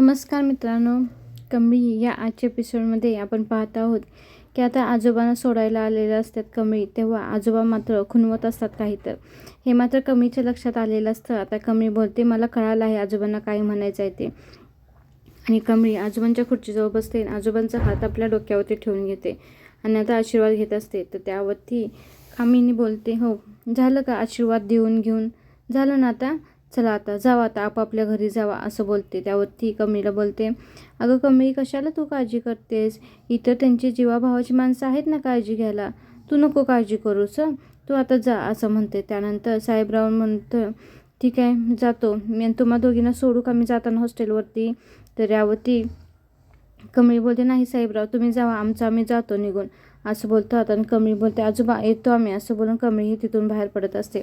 नमस्कार मित्रांनो, कमळी या आजच्या एपिसोडमध्ये आपण पाहत आहोत की आता आजोबांना सोडायला आलेले असतात कमळी, तेव्हा आजोबा मात्र खुणवत असतात काही तर. हे मात्र कमळीच्या लक्षात आलेलं असतं. आता कमळी बोलते, मला कळालं आहे आजोबांना काय म्हणायचं आहे ते. आणि कमळी आजोबांच्या खुर्चीजवळ बसते, आजोबांचा हात आपल्या डोक्यावरती ठेवून घेते आणि आता आशीर्वाद घेत असते. तर त्यावरती कामिनी बोलते, हो झालं का आशीर्वाद देऊन घेऊन, झालं ना आता, चला आता जावा, आता आपापल्या घरी जावा असं बोलते. त्यावरती कमळीला बोलते, अगं कमळी कशाला तू काळजी करतेस, इतर त्यांची जीवाभावाची माणसं आहेत ना काळजी घ्यायला, तू नको काळजी करूस, तू आता जा असं म्हणते. त्यानंतर साहेबराव म्हणतं, ठीक आहे जातो मी, तुम्हा दोघींना सोडू का मी जाताना हॉस्टेलवरती. तर यावरती कमळी बोलते, नाही साहेबराव तुम्ही जावा, आम्ही जातो निघून असं बोलतात. आणि कमळी बोलते, आजोबा येतो आम्ही असं बोलून कमळीही तिथून बाहेर पडत असते.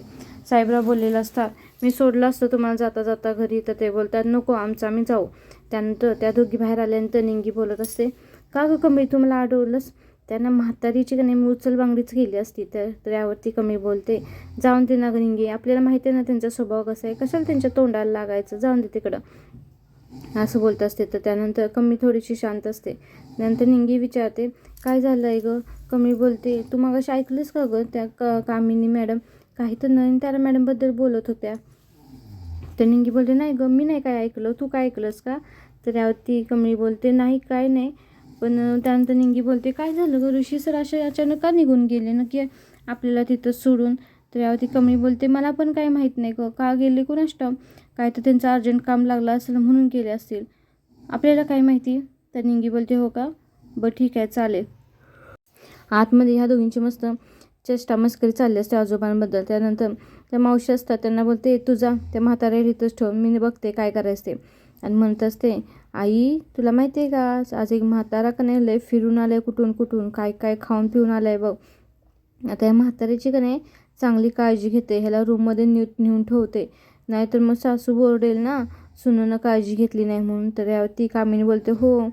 साहेबराव बोललेलं असतात, मी सोडलं असतं तुम्हाला जाता जाता घरी. तर ते बोलतात, नको आम्ही जाऊ. त्यानंतर त्या दोघी बाहेर आल्यानंतर निंगी बोलत असते, का गं कमळी तुम्हाला आठवलंच, त्यांना म्हातारीची का नाही उचल बांगडीच गेली असती. तर यावरती कमळी बोलते, जाऊन दे ना निंगी, आपल्याला माहिती आहे ना त्यांचा स्वभाव कसा आहे, कशाला त्यांच्या तोंडाला लागायचं, जाऊन दे तिकडं असं बोलत असते. तर त्यानंतर कमळी थोडीशी शांत असते. नंतर निंगी विचारते, काय झालं आहे गं. कमळी बोलते, तू मगाशी ऐकलंस का गं, त्या कामिनी मॅडम काही तर नयनतारा मॅडमबद्दल बोलत होत्या. तर निंगी बोलते, नाही गं मी नाही काय ऐकलं, तू काय ऐकलंस का. तर यावरती कमळी बोलते, नाही काय नाही. पण त्यानंतर निंगी बोलते, काय झालं गं, ऋषी सर असे अचानक का निघून गेले नक्की आपल्याला तिथं सोडून. तर यावरती कमळी बोलते, मला पण काय माहीत नाही गं, का गेले कोणास ठाऊक, काय तर त्यांचं अर्जंट काम लागलं असेल म्हणून गेले असतील, आपल्याला काय माहिती. तर निंगी बोलते, हो का, बरं ठीक आहे चालेल. आतमध्ये ह्या दोघींची मस्त चेष्टा मस्करी चालली असते आजोबांबद्दल. त्यानंतर त्या मावशी असतात त्यांना बोलते, तू जा त्या म्हाताऱ्याला इथंच ठेव, मी बघते काय करायचं ते. आणि म्हणत असते, आई तुला माहिती आहे का, आज एक म्हातारा का नाही लय फिरून आलाय, कुठून कुठून काय काय खाऊन पिऊन आलाय बघ. आता या म्हाताऱ्याची का नाही चांगली काळजी घेते, ह्याला रूममध्ये नेऊन ठेवते, नाहीतर मग सासू बोरडेल ना, सुनेनं काळजी घेतली नाही म्हणून. तर यावरती कामिनी बोलते, हो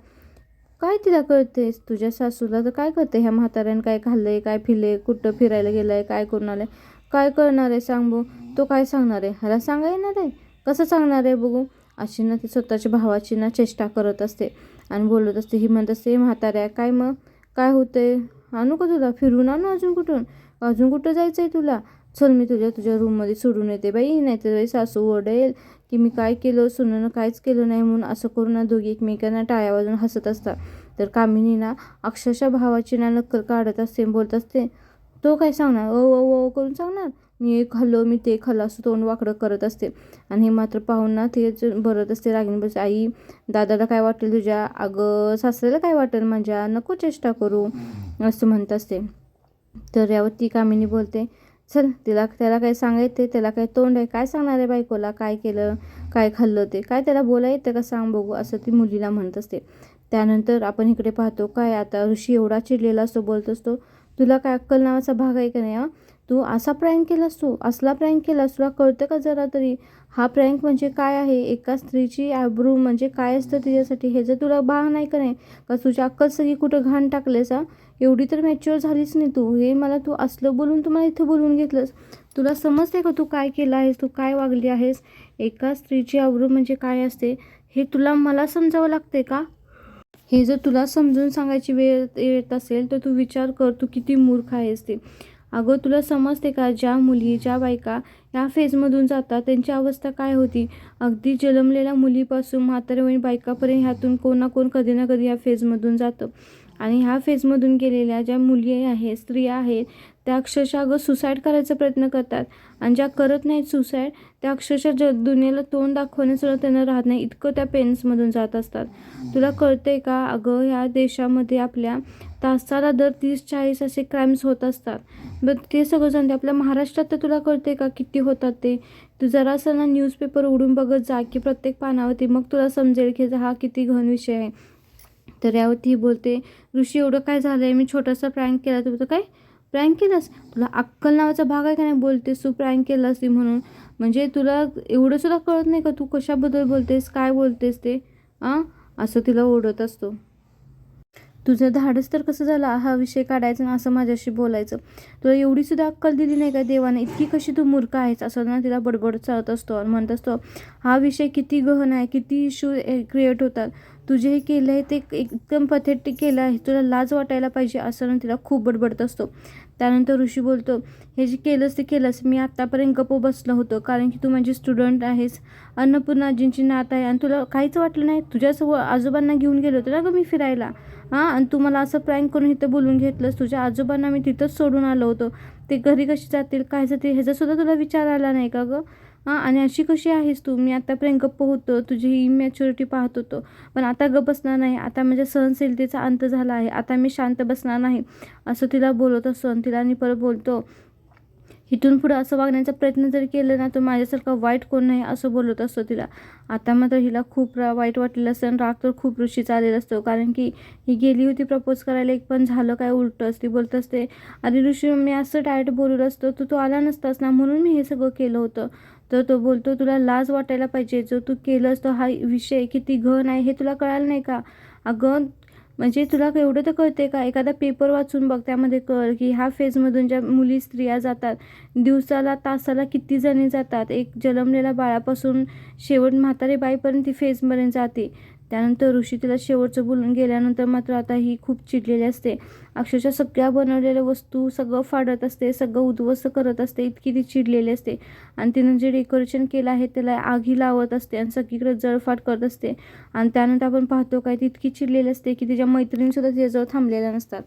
काय तिला कळतेस, तुझ्या सासूला तर काय कळते ह्या म्हाताऱ्यानं काय खाल्लंय, काय फिरले, कुठं फिरायला गेलाय, काय करून आलंय, काय करणार आहे सांग बघू, तो काय सांगणार आहे, ह्याला सांगा येणार आहे, कसं सांगणार आहे बघू. अशी ना ती स्वतःच्या भावाची ना चेष्टा करत असते आणि बोलत असते. ही म्हणत असते, म्हाताऱ्या काय मग काय होतंय, आणू का तुला फिरून, आणू अजून कुठं जायचं आहे तुला, चल मी तुझ्या रूममध्ये सोडून येते बाई, नाहीतर बाई सासू ओरडेल की मी काय केलं, सुनेनं काहीच केलं नाही म्हणून. असं करून ना दोघी एकमेकांना टाळ्या वाजून हसत असतात. तर कामिनी ना अक्षरशः भावाची ना नक्कल काढत असते, बोलत असते, तो काय सांगणार, ओ ओ ओ करून सांगणार, मी हे खाल्लं मी ते खाल्लं असं तोंड वाकडं करत असते. आणि हे मात्र पाहून ना तेच भरत असते रागीन बस, आई दादाला काय वाटेल तुझ्या, अगं सासऱ्याला काय वाटेल माझ्या, नको चेष्टा करू असं म्हणत असते. तर यावरती कामिनी बोलते, चल त्याला काय सांगायचं, त्याला काय तोंड आहे, काय सांगणार आहे बायकोला, काय केलं काय खाल्लं ते, काय त्याला बोला येतं का सांग बघू असं ती मुलीला म्हणत असते. त्यानंतर आपण इकडे पाहतो, काय आता ऋषी एवढा चिडलेला असतो, बोलत असतो, तुला काय अक्कल नावाचा भाग आहे का नाही, तू असा प्रँक केलास, तू असला प्रँक केलास, तुला कळतं का जरा तरी, हा प्रँक म्हणजे काय आहे, एका स्त्रीची आबरू म्हणजे काय असतं तिच्यासाठी, हे जर तुला भाग नाही का नाही, का तुझ्या अक्कल सगळी कुठं घाण टाकलेस, एवढी तर मॅच्युअर झालीच नाही तू, हे मला तू असलं बोलून तुम्हाला इथं बोलून घेतलंस, तुला समजते का तू काय केलं आहेस, तू काय वागली आहेस, एका स्त्रीची आबरू म्हणजे काय असते हे तुला मला समजावं लागते का. हे जर तुला समजून सांगायची वेळ येत असेल तर तू विचार कर, तू किती मूर्ख आहेस ते. अगं तुला समजते का, ज्या मुली ज्या बायका ह्या फेजमधून जातात त्यांची अवस्था काय होती, अगदी जन्मलेल्या मुलीपासून म्हाताऱ्या बायकापर्यंत ह्यातून कोण ना कोण कधी ना कधी ह्या फेजमधून जातं. आणि ह्या फेजमधून गेलेल्या ज्या मुली आहेत, स्त्रिया आहेत, त्या अक्षरशः अगं सुसाईड करायचा प्रयत्न करतात. आणि ज्या करत नाहीत सुसाईड त्या अक्षरशः दुनियेला तोंड दाखवण्यासुद्धा त्यांना राहत नाही, इतकं त्या पेन्समधून जात असतात. तुला कळतंय का, अगं ह्या देशामध्ये आपल्या तासाला दर 30-40 असे क्राईम्स होत असतात. बट ते सगळं जाणते आपल्या महाराष्ट्रात, तर तुला कळते का किती होतात ते. तू जरासं ना न्यूजपेपर उघडून बघत जा की प्रत्येक पानावरती, मग तुला समजेल की हा किती घन विषय आहे. तर यावरती बोलते, ऋषी एवढं काय झालं आहे, मी छोटासा प्रँक केला, तुझं काय प्रँक केलास, तुला अक्कल नावाचा भाग आहे का नाही, बोलतेस तू प्रँक केलास ती म्हणून, म्हणजे तुला एवढं सुद्धा कळत नाही का तू कशाबद्दल बोलतेस, काय बोलतेस ते, असं तिला ओरडत असतो. तुझं धाडस तर कसं झालं हा विषय काढायचा आणि असं माझ्याशी बोलायचं. तुला एवढीसुद्धा अक्कल दिली नाही का देवाने? इतकी कशी तू मूर्ख आहेस? असं ना तिला बडबड चालत असतो आणि म्हणत असतो, हा विषय किती गहन आहे, किती इश्यू क्रिएट होतात. तुझे हे केलं आहे ते एकदम पथेटिक केलं आहे, तुला लाज वाटायला पाहिजे, असं ना तिला खूप बडबडत असतो. त्यानंतर ऋषी बोलतो, हे जे केलंस ते केलंस, मी आत्तापर्यंत गप्प बसलो होतो कारण की तू माझी स्टुडंट आहेस, अन्नपूर्णा आजींची नात आहे आणि तुला काहीच वाटलं नाही. तुझ्यासोबत आजोबांना घेऊन गेलो होतो ना गं मी फिरायला, हां, आणि तू मला असं प्रँक करून इथं बोलून घेतलंस. तुझ्या आजोबांना मी तिथंच सोडून आलो होतो, ते घरी कशी जातील, काय जातील, ह्याचासुद्धा तुला विचार आला नाही का गं? हां, आणि अशी कशी आहेस तू? मी आत्तापर्यंत गप्प होतो, तुझी इमॅच्युरिटी पाहत होतो, पण आता गप्प बसणार नाही. आता माझ्या सहनशीलतेचा अंत झाला आहे, आता मी शांत बसणार नाही, असं तिला बोलत असतो. आणि तिला आणि परत बोलतो, इथून पुढं असं वागण्याचा प्रयत्न जर केलं ना तर माझ्यासारखा वाईट कोण नाही, असं बोलत असतो तिला. आता मात्र हिला खूप वाईट वाटलेलं असतं आणि राग तर खूप ऋषीचा आलेला असतो, कारण की ही गेली होती प्रपोज करायला, एक पण झालं काय उलटंच. ती बोलत असते, अरे ऋषी, मी असं डायरेक्ट बोललं असतो तर तू आला नसतास ना, म्हणून मी हे सगळं केलं होतं. तर तो बोलतो, तुला लाज वाटायला पाहिजे, जो तू केलंस तो हा विषय किती घन आहे हे तुला कळालं नाही का? अगं म्हणजे तुला एवढं तर कळते का? एखादा पेपर वाचून बघ, त्यामध्ये कळ की ह्या फेजमधून ज्या मुली स्त्रिया जातात, दिवसाला तासाला किती जणी जातात. एक जन्मलेल्या बाळापासून शेवट म्हातारी बाईपर्यंत ती फेजपर्यंत जाते. त्यानंतर ऋषी तिला शेवटचं बोलून गेल्यानंतर मात्र आता ही खूप चिडलेली असते. अक्षरशः सगळ्या बनवलेल्या वस्तू सगळं फाडत असते, सगळं उद्ध्वस्त करत असते, इतकी ती चिडलेली असते. आणि तिनं जे डेकोरेशन केलं आहे त्याला आगी लावत असते आणि सगळीकडे जळफाट करत असते. आणि त्यानंतर आपण पाहतो काय, ती इतकी चिडलेली असते की तिच्या मैत्रिणीसुद्धा तिच्याजवळ थांबलेल्या नसतात.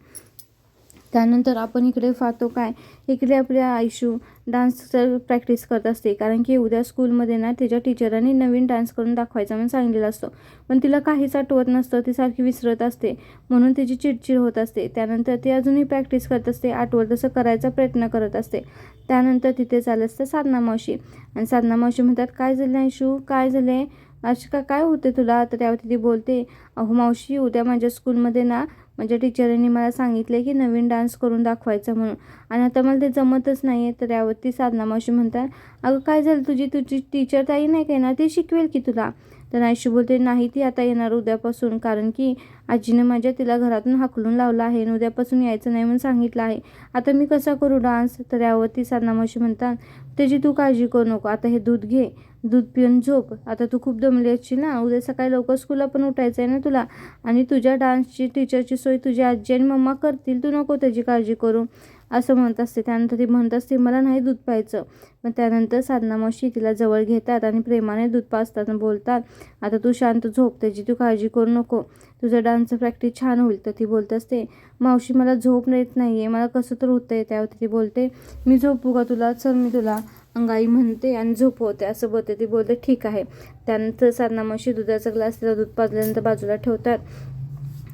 त्यानंतर आपण इकडे पाहतो काय, इकडे आपल्या आयशू डान्सचं प्रॅक्टिस करत असते, कारण की उद्या स्कूलमध्ये ना तिच्या टीचरांनी नवीन डान्स करून दाखवायचा म्हणून सांगितलेलं असतं, पण तिला काहीच आठवत नसतं, ती सारखी विसरत असते, म्हणून तिची चिडचिड होत असते. त्यानंतर ती अजूनही प्रॅक्टिस करत असते, आठवत तसं करायचा प्रयत्न करत असते. त्यानंतर तिथे चालत असतं साधना मावशी, आणि साधना मावशी म्हणतात, काय झालं आयशू, काय झाले, आज काय होते तुला? तर त्यावरती ती बोलते, अहो मावशी, उद्या माझ्या स्कूलमध्ये ना माझ्या टीचरांनी मला सांगितलं की नवीन डान्स करून दाखवायचा म्हणून, आणि आता मला ते जमतच नाही आहे. तर यावरती साधना मावशी म्हणतात, अगं काय झालं, तुझी टीचर ताई नाही काय ना, ती शिकवेल की तुला? तर आयशू बोलते, नाही, ती आता येणार उद्यापासून, कारण की आजीनं माझ्या तिला घरातून हाकलून लावलं आहे आणि उद्यापासून यायचं नाही म्हणून सांगितलं आहे. आता मी कसा करू डान्स? तर यावरती साधना मावशी म्हणतात, त्याची तू काळजी करू नको, आता हे दूध घे, दूध पिऊन झोप. आता तू खूप दमली असशील ना, उद्या सकाळी लवकर स्कूलला पण उठायचं आहे ना तुला, आणि तुझ्या डान्सची टीचरची सोय तुझी आजी आणि मम्मा करतील, तू नको त्याची काळजी करू, असं म्हणत असते. त्यानंतर ती म्हणत असते, मला नाही दूध प्यायचं. पण त्यानंतर साधना मावशी तिला जवळ घेतात आणि प्रेमाने दूध पाजतात आणि बोलतात, आता तू शांत झोप, त्याची तू काळजी करू नको, तुझं डान्सचं प्रॅक्टिस छान होईल. तर ती बोलत असते, मावशी मला झोप येत नाही आहे, मला कसं तर होतं आहे. त्यावरती ती बोलते, मी झोपू का तुला? चल मी तुला अंगाई म्हणते आणि झोपवते, असं बोलते. ती बोलते, ठीक आहे. त्यानंतर साधना मावशी दुधाचा ग्लास तिला दूध पाजल्यानंतर बाजूला ठेवतात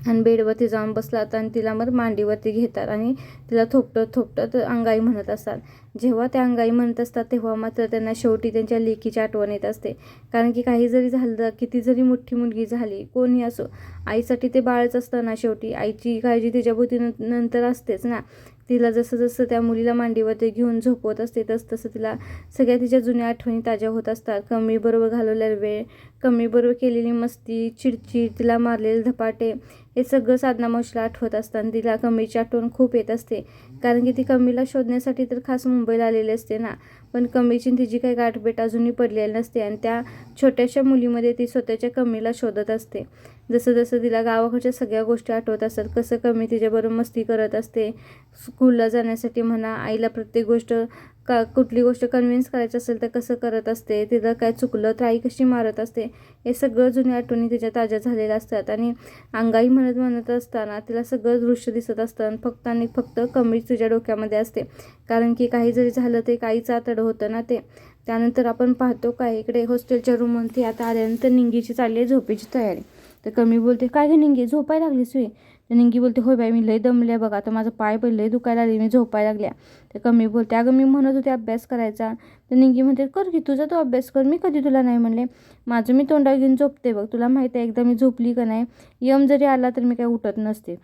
आणि बेडवरती जाऊन बसतात आणि तिला मग मांडीवरती घेतात आणि तिला थोपटत अंगाई म्हणत असतात. जेव्हा त्या अंगाई म्हणत असतात तेव्हा मात्र त्यांना शेवटी त्यांच्या लेकीची आठवण येत असते, कारण की काही जरी झालं, किती जरी मोठी मुलगी झाली, कोणी असो, आईसाठी ते बाळच असतं ना. शेवटी आईची काळजी तिच्याभोवती नंतर असतेच ना. तिला जसं जसं त्या मुलीला मांडीवरती घेऊन झोपवत असते तसं तिला सगळ्या तिच्या जुन्या आठवणी ताज्या होत असतात. कमळीबरोबर घालवलेला वेळ, कमळीबरोबर केलेली मस्ती, चिडचिड, तिला मारलेले धपाटे, हे सगळं साधना मावशीला आठवत असतं आणि तिला कमळीची आठवण खूप येत असते, कारण की ती कमळीला शोधण्यासाठी तर खास मुंबईला आलेली असते ना. पण कमळीची तिची काही गाठभेट अजूनही पडलेली नसते आणि त्या छोट्याशा मुलीमध्ये ती स्वतःच्या कमळीला शोधत असते. जसं जसं तिला गावाकडच्या सगळ्या गोष्टी आठवत असतात, कसं कमळी तिच्याबरोबर मस्ती करत असते, स्कूलला जाण्यासाठी म्हणा, आईला प्रत्येक गोष्ट कुठली गोष्ट कन्व्हिन्स करायची असेल तर कसं करत असते, तिला काय चुकलं तर आई कशी मारत असते, हे सगळं जुन्या आठवणी तिच्या ताज्या झालेल्या असतात. आणि अंगाई म्हणत असताना तिला सगळं दृश्य दिसत असतं आणि फक्त आणि फक्त कमळी तुझ्या डोक्यामध्ये असते, कारण की काही जरी झालं ते काहीच आतडं होतं ना ते. त्यानंतर आपण पाहतो काय, इकडे हॉस्टेलच्या रूममध्ये आता आल्यानंतर निंगीची चालली आहे झोपेची तयारी. तर कमळी बोलते, काय गं निंगी, झोपायला लागलीस होय? तर निंगी बोलते, होय बाई, मी लय दमले बघा, आता माझं पाय पण लय दुखायला लागले, मी झोपायला लागल्या. तर कमळी बोलते, अगं मी म्हणत होते अभ्यास करायचा. तर निंगी म्हणते, कर की तुझा तो अभ्यास कर, मी कधी तुला नाही म्हणले, माझं मी तोंडावर घेऊन झोपते बघ, तुला माहिती आहे एकदा मी झोपली का नाही, यम जरी आला तर मी काही उठत नसते.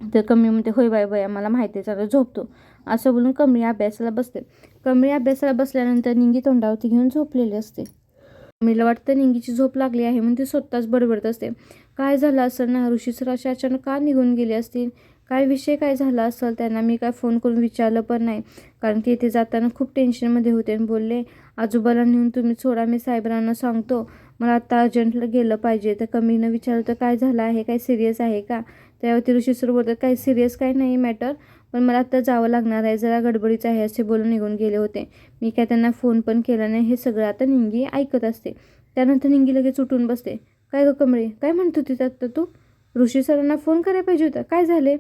तर कमळी म्हणते, होय बाई बया, मला माहिती आहे, चालू झोपतो, असं बोलून कमळी अभ्यासाला बसते. कमळी अभ्यासाला बसल्यानंतर निंगी तोंडावरती घेऊन झोपलेली असते. मला वाटतं निंगीची झोप लागली आहे म्हणून ती स्वतःच बडबडत असते. काय झालं असेल ना, ऋषी सर असे अचानक का निघून गेले असतील, काय विषय काय झाला असेल, त्यांना मी काय फोन करून विचारलं पण नाही, कारण की इथे जाताना खूप टेन्शनमध्ये होते आणि बोलले आजोबाला नेऊन तुम्ही सोडा, मी साहेबांना सांगतो, मला आत्ता अर्जंटला गेलं पाहिजे. तर कमीनं विचारलं तर काय झालं आहे, काय सिरियस आहे का. त्यावरती ऋषी सर बोलतात काही सिरियस काही नाही मॅटर, पण मला आत्ता जावं लागणार आहे, जरा गडबडीचं आहे असे बोलून निघून गेले होते. मी काय त्यांना फोन पण केला नाही. हे सगळं आता निंगी ऐकत असते. त्यानंतर निंगी लगेच उठून बसते. काय गं कमळे, काय म्हणत होती आत्ता तू, ऋषी सरांना फोन करायला पाहिजे होता, काय झाले.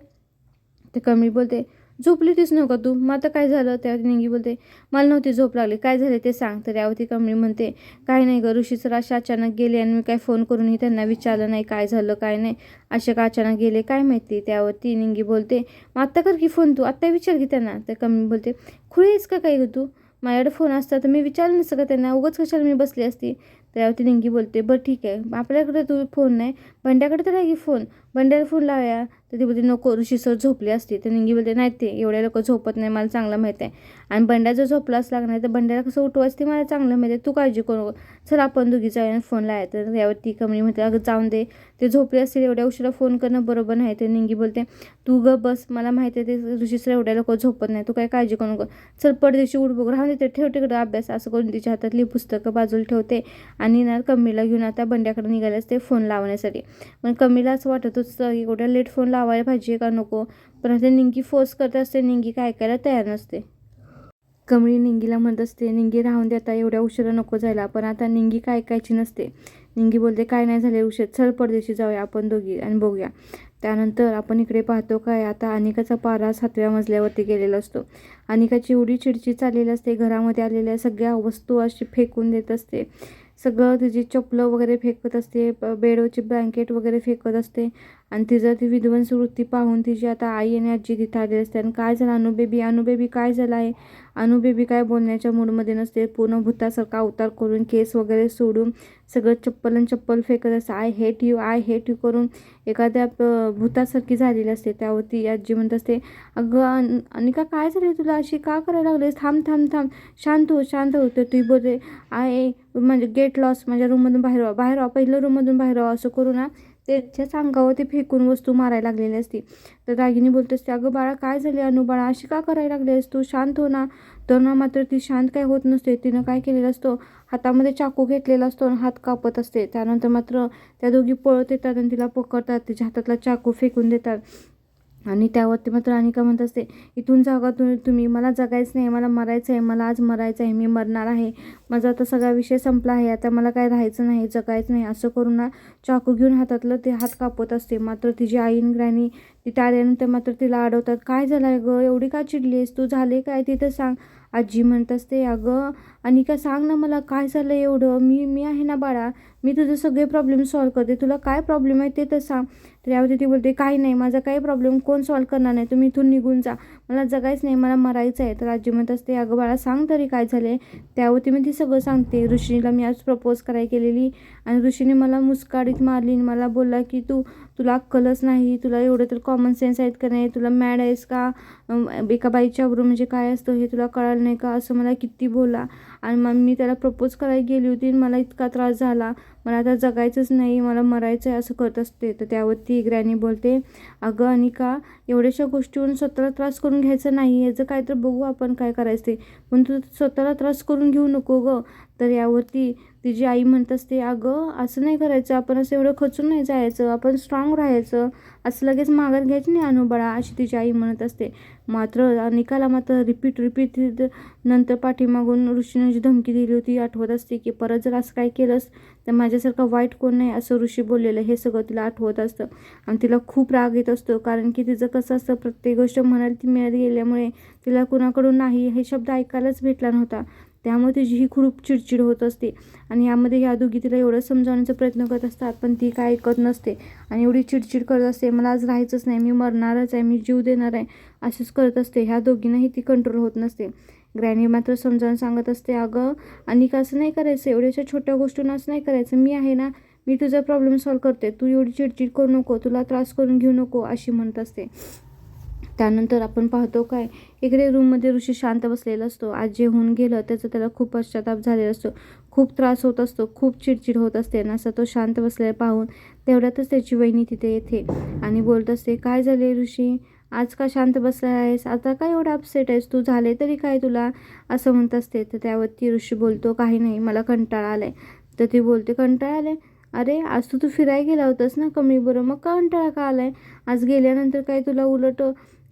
ते कमळी बोलते झोपली होतीस नव्हता तू, मग आता काय झालं. त्यावरती निंगी बोलते मला नव्हती झोप लागली, काय झाले ते सांग. तर यावरती कमळी म्हणते काय नाही गं, ऋषी सर असे अचानक गेले आणि मी काय फोन करूनही त्यांना विचारलं नाही काय झालं काय नाही, असे का अचानक गेले काय माहिती. त्यावरती निंगी बोलते मग आत्ता कर की फोन, तू आत्ता विचार की त्यांना. तर कमळी बोलते खुळीच का काय गं तू, माझ्याकडे फोन असता तर मी विचारलं नसतं का त्यांना, उगाच कशाला मी बसली असती. त्यावरती निंगी बोलते बरं ठीक आहे, आपल्याकडे तू फोन नाही, बंड्याकडे तर आहे की फोन, बंड्याला फोन लावूया. तर ती बोलते नको, ऋषी सर झोपले असते. तर निंगी बोलते नाही, ते एवढ्या लोक झोपत नाही, मला चांगलं माहीत आहे, आणि बंड्या जर झोपला असला नाही तर बंड्याला कसं उठवायचं ते मला चांगलं माहिती आहे, तू काळजी करू नको, चल आपण दोघी जाऊया फोन लावाय. तर यावरती कमळी म्हणते अगं जाऊन दे, ते झोपले असतील, एवढ्या उशिरा फोन करणं बरोबर नाही. ते निंगी बोलते तू ग बस, मला माहिती आहे ते ऋषी सर एवढ्या लोक झोपत नाही, तू काय काळजी करू नको, चल पडदेशी उठ बघ, राहून देते, ठेव तिकडं अभ्यास. असं करून तिच्या हातातली पुस्तकं बाजूला ठेवते आणि ना कमळीला घेऊन आता बंड्याकडे निघाले असते फोन लावण्यासाठी. पण कमळीला असं वाटत होतं एवढ्या लेट फोन लावायला पाहिजे का नको, पण आता निंगी फोर्स करत असते, निंगी काय ऐकायला तयार नसते. कमळी निंगीला म्हणत असते निंगी राहून दे आता, एवढ्या उशिरा नको जायला, पण आता निंगी काय ऐकायची नसते. निंगी बोलते काय नाही झाले उशीर, चल परदेशी जाऊया आपण दोघी आणि बघूया. त्यानंतर आपण इकडे पाहतो काय आता अनिकाचा पारा 7व्या मजल्यावरती गेलेला असतो. अनिकाची एवढी चिडचिड चाललेली असते, घरामध्ये आलेल्या सगळ्या वस्तू अशी फेकून देत असते, सगळं तिची चपलं वगैरे फेकत असते, बेडवरची ब्लँकेट वगैरे फेकत असते. आणि तिचं ती विध्वंस वृत्ती पाहून तिची आता आई आणि आजी तिथं आलेली असते. आणि काय झालं अनुबेबी, अनुबेबी काय झालं आहे. अनुबेबी काय बोलण्याच्या मूडमध्ये नसते, पूर्ण भूतासारखा अवतार करून केस वगैरे सोडून सगळं चप्पल फेकत असते, I hate you I hate you करून एखाद्या भूतासारखी झालेली असते. त्यावरती आजी म्हणत असते अगं अनिका काय झाले तुला, अशी का करायला लागलीस, थांब थांब थांब, शांत हो शांत हो. तर ती बोलते आय म्हणजे गेट लॉस, माझ्या रूममधून बाहेर व्हा, बाहेर व्हा, पहिलं रूममधून बाहेर व्हा. असं करू ना त्याच्याच अंगावर ते फेकून वस्तू मारायला लागलेली असती. तर रागिनी बोलत असते अगं बाळा काय झाले, अनु बाळा अशी का करायला लागलीस तू, शांत हो ना. तर ना मात्र ती शांत काय होत नसते. तिनं काय केलेलं असतो, हातामध्ये चाकू घेतलेला असतो आणि हात कापत असते. त्यानंतर मात्र त्या दोघी पळत येतात आणि तिला पकडतात, तिच्या हातातला चाकू फेकून देतात. आणि त्यावरती मात्र अनिका म्हणत असते इथून जागा तुम्ही, मला जगायचं नाही, मला मरायचं आहे, मला आज मरायचं आहे, मी मरणार आहे, माझा आता सगळा विषय संपला आहे, आता मला काय राहायचं नाही, जगायचं नाही. असं करून ना चाकू घेऊन हातातलं ते हात कापत असते. मात्र तिची आई आणि ग्रॅनी तिथे आल्यानंतर मात्र तिला अडवतात. काय झालं आहे गं, एवढी का चिडली आहेस तू, झाले काय तिथं सांग. आजी म्हणत असते अगं अनिका सांग ना मला काय झालं एवढं, मी आहे ना बाळा, मी तुझे सगळे प्रॉब्लेम सॉल्व करते, तुला काय प्रॉब्लेम आहे ते तर सांग. तर यावरती ती बोलते काही नाही, माझा काही प्रॉब्लेम कोण सॉल्व करणार नाही, तुम्ही इथून निघून जा, मला जगायचं नाही, मला मरायचं आहे. तर आजी म्हणत असते अगं बाळा सांग तरी काय झालं आहे. त्यावरती मी ती सगळं सांगते. ऋषीला मी आज प्रपोज करायला गेलेली आणि ऋषीने मला मुस्काडीत मारली आणि मला बोलला की तुला अक्कलच नाही, तुला एवढं तर कॉमन सेन्स आहेत का नाही, तुला मॅड आहेस का, एका बाईच्याबरोबर म्हणजे काय असतं हे तुला कळालं नाही का, असं मला किती बोला. आणि मग मी त्याला प्रपोज करायला गेली होती आणि मला इतका त्रास झाला, मला आता जगायचंच नाही, मला मरायचं आहे असं करत असते. तर त्यावरती ग्रॅनी बोलते अगं अनिका एवढ्याशा गोष्टीवरून स्वतःला त्रास करून घ्यायचं नाही, याचं काय तर बघू आपण काय करायचं ते, पण तू स्वतःला त्रास करून घेऊ नको गं. तर यावरती तिची आई म्हणत असते अगं असं नाही करायचं, आपण असं एवढं खचून नाही जायचं, आपण स्ट्रॉंग राहायचं, असं लगेच माघार घ्यायची नाही अनुबाळा, अशी तिची आई म्हणत असते. मात्र अनिकाला मात्र रिपीट नंतर पाठीमागून ऋषीने जी धमकी दिली होती आठवत असते की परत जर असं काय केलंस तर माझ्यासारखं वाईट कोण नाही असं ऋषी बोललेलं, हे सगळं तिला आठवत असतं. आणि तिला खूप राग येत असतो, कारण की तिचं कसं असतं प्रत्येक गोष्ट म्हणाली ती मिळत गेल्यामुळे तिला कुणाकडून नाही हे शब्द ऐकायलाच भेटला नव्हता. त्यामुळे तिची ही खूप चिडचिड होत असते. आणि यामध्ये ह्या दोघी तिला एवढं समजावण्याचा प्रयत्न करत असतात, पण ती काय ऐकत नसते आणि एवढी चिडचिड करत असते, मला आज राहायचंच नाही, मी मरणारच आहे, मी जीव देणार आहे, असंच करत असते. ह्या दोघींनाही ती कंट्रोल होत नसते. ग्रॅनी मात्र समजावून सांगत असते अगं अनिका असं नाही करायचं, एवढ्याशा छोट्या गोष्टींना असं नाही करायचं, मी आहे ना, मी तुझा प्रॉब्लेम सॉल्व करते, तू एवढी चिडचिड करू नको, तुला त्रास करून घेऊ नको, अशी म्हणत असते. त्यानंतर आपण पाहतो काय इकडे रूममध्ये ऋषी शांत बसलेला असतो. आज जे होऊन गेलं त्याचा त्याला खूप पश्चाताप झालेला असतो. खूप त्रास होत असतो, खूप चिडचिड होत असते आणि असा तो शांत बसलेला पाहून तेवढ्यातच त्याची वहिनी तिथे येते आणि बोलत असते, काय झाले ऋषी, आज का शांत बसला आहेस, आता काय एवढा अपसेट आहेस तू, झाले तरी काय तुला, असं म्हणत असते. तर त्यावरती ऋषी बोलतो, काही नाही, मला कंटाळा आलाय. तर ती बोलते, कंटाळा आलाय, अरे आज तू फिरायला गेला होतास ना कमी, बरं मग कंटाळा का आलाय, आज गेल्यानंतर काय तुला उलट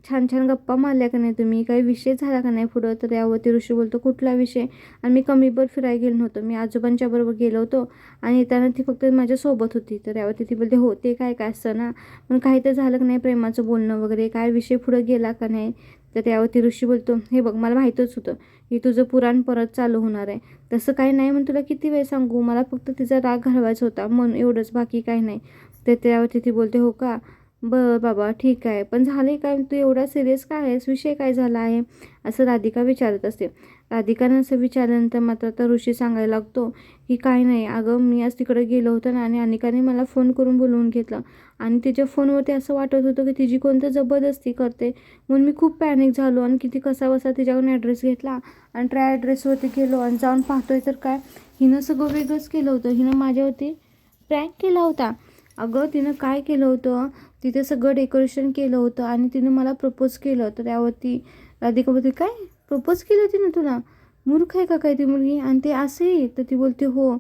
छान छान गप्पा मारल्या का नाही तुम्ही, काही विषय झाला का नाही पुढं. तर यावरती ऋषी बोलतो, कुठला विषय, आणि मी कमीबर फिरायला गेलो नव्हतो, मी आजोबांच्या बरोबर गेलो होतो आणि येताना ती फक्त माझ्यासोबत होती. तर यावरती ती बोलते, हो ते काय काय असतं ना, पण काही तर झालं का नाही, प्रेमाचं बोलणं वगैरे, काय विषय पुढं गेला का नाही. तर त्यावरती ऋषी बोलतो, हे बघ मला माहीतच होतं की तुझं पुराण परत चालू होणार आहे, तसं काही नाही, म्हणून तुला किती वेळ सांगू, मला फक्त तिचा राग घालवायचा होता म्हणून, एवढंच, बाकी काही नाही. तर त्यावरती ती बोलते, हो का, बरं बाबा ठीक आहे, पण झाले काय, तू एवढा सिरियस काय आहेस, विषय काय झाला आहे, असं राधिका विचारत असते. राधिकानं असं विचारल्यानंतर मात्र आता ऋषी सांगायला लागतो की काही नाही अगं, मी आज तिकडे गेलो होतो ना आणि अनिकाने मला फोन करून बोलवून घेतलं आणि तिच्या फोनवरती असं वाटत होतं की तिची कोणतं जबरदस्ती करते, म्हणून मी खूप पॅनिक झालो आणि किती कसाबसा तिच्याकडून ॲड्रेस घेतला आणि त्या ॲड्रेसवरती गेलो आणि जाऊन पाहतोय तर काय, हिनं सगळं वेगळंच केलं होतं, हिनं माझ्यावरती प्रँक केला होता. अगं तिनं काय केलं होतं, तिथे सगळं डेकोरेशन केलं होतं आणि तिनं मला प्रपोज केलं. तर त्यावरती राधिका बोलते, काय प्रपोज केलं तिनं तुला, मूर्ख आहे का काय ती मुलगी, आणि ते असे. तर ती बोलते, हो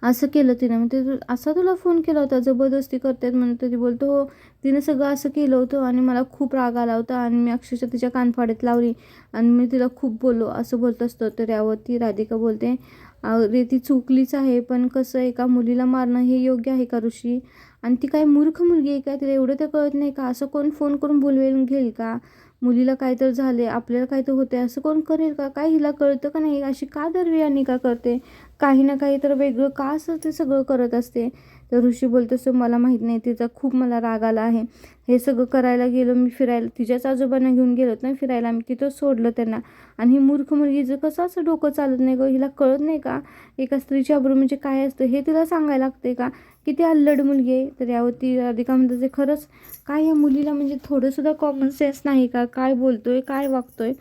असं केलं तिनं, म्हणजे असा तुला फोन केला होता, जबरदस्ती करतात म्हणून. तर ती बोलतो, हो तिनं सगळं असं केलं होतं आणि मला खूप राग आला होता आणि मी अक्षरशः तिच्या कानफाडीत लावली आणि मी तिला खूप बोललो, असं बोलत असतं. तर यावरती राधिका बोलते, अरे ती चुकलीच आहे, पण कसं एका मुलीला मारणं हे योग्य आहे का ऋषी, आणि ती काय मूर्ख मुलगी आहे का, तिला एवढं तर कळत नाही का, असं कोण फोन करून बोलवेल घेईल का, मुलीला काय तर झाले, आपल्याला काय तर होते असं कोण करेल का, काय हिला कळतं का नाही, अशी का दरवेळी का करते, काही ना काही तर वेगळं का असं ते सगळं करत असते. तर ऋषी बोलतो, असं मला माहीत नाही, तिचा खूप मला राग आला आहे, हे सगळं करायला गेलो मी, फिरायला तिच्याच आजोबांना घेऊन गेलो ना फिरायला, मी तिथंच सोडलं त्यांना, आणि ही मूर्ख मुलगीचं कसं असं डोकं चालत नाही गं, हिला कळत नाही का एका स्त्रीच्या अब्रू म्हणजे काय असतं हे तिला सांगायला लागते का, किती अल्लड मुलगी आहे. तर यावरती राधिका म्हणते, खरंच काय या मुलीला म्हणजे थोडंसुद्धा कॉमन सेन्स नाही का, काय बोलतोय काय वागतोय,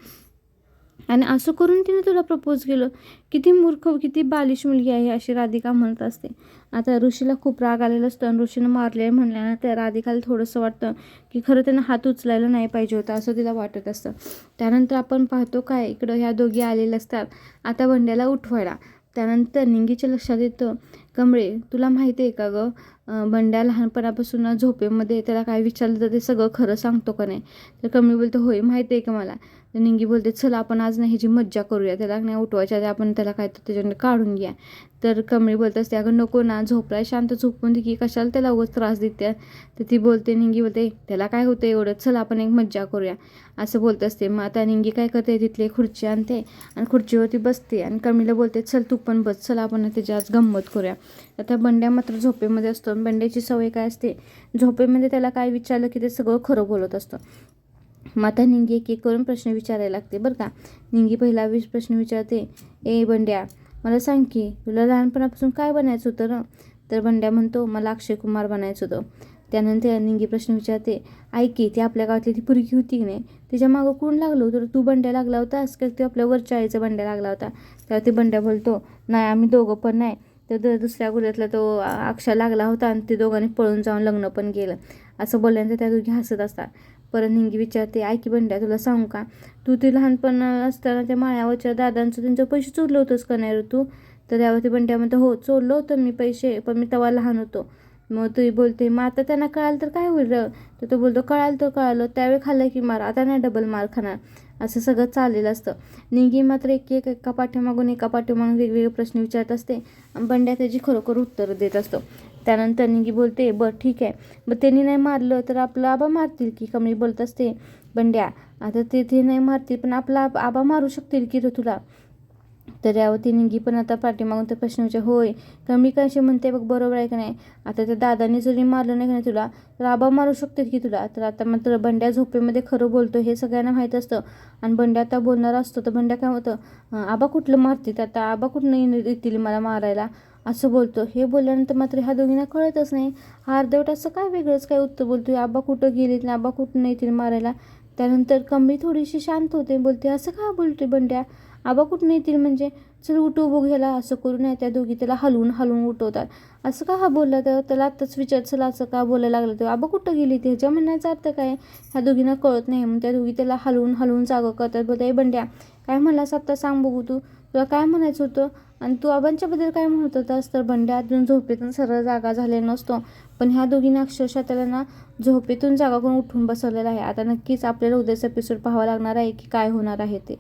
आणि असं करून तिने तुला प्रपोज केलं, किती मूर्ख किती बालिश मुलगी आहे अशी राधिका म्हणत असते. आता ऋषीला खूप राग आलेला असतो आणि ऋषीनं मारले म्हणल्यानं त्या राधिकाला थोडंसं वाटतं की खरं त्यानं हात उचलायला नाही पाहिजे होता असं तिला वाटत असतं. त्यानंतर आपण पाहतो काय, इकडं ह्या दोघी आलेल्या असतात आता बंड्याला उठवायला. त्यानंतर निंगीच्या लक्षात येतं, कमळे तुला माहिती आहे का गं, बंड्या लहानपणापासून झोपेमध्ये त्याला काय विचारलं तर ते सगळं खरं सांगतो का नाही. तर कमळी बोलतो, होय माहिती आहे का मला. तर निंगी बोलते, चला आपण आज नाही ह्याची मज्जा करूया, त्याला नाही उठवायच्या आधी आपण त्याला काय तर त्याच्याकडे काढून घ्या. तर कमळी बोलत असते, अगं नको ना, झोपलाय शांत, झोपून दे की, कशाला त्याला उगाच त्रास देते. तर ती बोलते, निंगी बोलते, त्याला काय होतं एवढं, चला आपण एक मज्जा करूया असं बोलत असते. मग आता निंगी काय करते, तिथली खुर्ची आणते आणि खुर्चीवरती बसते आणि कमळीला बोलते, चल तू पण बस, चला आपण त्याची आज गंमत करूया. आता बंड्या मात्र झोपेमध्ये असतो. बंड्याची सवय काय असते, झोपेमध्ये त्याला काय विचारलं की ते सगळं खरं बोलत असतं. मग आता निंगी एक एक करून प्रश्न विचारायला लागते बरं का. निंगी पहिला प्रश्न विचारते, ए बंड्या मला सांग की तुला लहानपणापासून काय बनायचं होतं ना. तर बंड्या म्हणतो, मला अक्षय कुमार बनायचं होतं. त्यानंतर निंगी प्रश्न विचारते, ऐक की ती आपल्या गावातली ती पुरगी होती की नाही, तिच्या मागं कोण लागलो, तर तू बंड्या लागला होतास का ते आपल्या वरच्या आईचा बंड्या लागला होता. तेव्हा ते बंड्या बोलतो, नाही आम्ही दोघं पण नाही, तर दुसऱ्या गुन्ह्यातला तो अक्षय लागला होता आणि ते दोघांनी पळून जाऊन लग्न पण केलं. असं बोलल्यानंतर त्या दोघी हसत असतात. परत निंगी विचारते, ऐक की बंड्या तुला सांगू का, तू ते लहानपण असताना त्या माळ्यावरच्या दादांचं त्यांचं पैसे चोरलं होतंस का नाही रे तू. तर यावरती बंड्या म्हणतो, हो चोरलं होतं मी पैसे, पण मी तेव्हा लहान होतो. मग ती बोलते, मग आता त्यांना कळालं तर काय होईल. तर तो बोलतो, कळालं तर कळालं, त्यावेळी खाल्लं की मार, आता नाही डबल मार खाणार. असं सगळं चाललेलं असतं. निंगी मात्र एका पाठीमागून एका पाठीमागून वेगवेगळे प्रश्न विचारत असते आणि बंड्या त्याची खरोखर उत्तरं देत असतो. त्यानंतर निंगी बोलते, बरं ठीक आहे, मग त्यांनी नाही मारलं तर आपलं आबा मारतील की. कमळी बोलत असते, बंड्या आता ते नाही मारतील पण आपला आबा मारू शकतील की रे तुला. तर यावरती निंगी पण आता पाठीमागून तर प्रश्न विचार, होय कमी कशी म्हणते बघ, बरोबर आहे का नाही. आता त्या दादाने जरी मारलं नाही का नाही तुला, तर आबा मारू शकतील की तुला. तर आता मात्र बंड्या झोपेमध्ये खरं बोलतो हे सगळ्यांना माहीत असतं आणि बंड्या आता बोलणार असतो. तर बंड्या काय होतं, आबा कुठलं मारतील आता, आबा कुठं येतील मला मारायला असं बोलतो. हे बोलल्यानंतर मात्र ह्या दोघींना कळतच नाही, हा अर्धवट असं काय वेगळंच काय उत्तर बोलतोय, आबा कुठं गेलेत आबा कुठं नाही येतील मारायला. त्यानंतर कमळी थोडीशी शांत होते, बोलते, असं का बोलते बंड्या, आबा कुठून येतील म्हणजे, चल उठू बघू ह्याला, असं करू नये. त्या दोघी त्याला हलवून हलवून उठवतात. असं का हा बोलला, तर त्याला आत्ताच विचार, चला असं का बोलायला लागलं, तेव्हा आबा कुठं गेली ती, ह्याच्या म्हणण्याचा अर्थ काय ह्या दोघींना कळत नाही. मग त्या दोघी त्याला हलवून हलवून जागं करतात. बोलते, बंड्या काय म्हणलास आत्ता, सांग बघू तुला काय म्हणायचं होतं, आणि तू आबांच्याबद्दल काय म्हणत होतास. तर बंड्या अजून झोपेतून सरळ जागा झालेला नसतो, पण ह्या दोघींना अक्षरशः त्याला ना झोपेतून जागा करून उठून बसवलेलं आहे. आता नक्कीच आपल्याला उद्याचा एपिसोड पाहावा लागणार आहे की काय होणार आहे ते.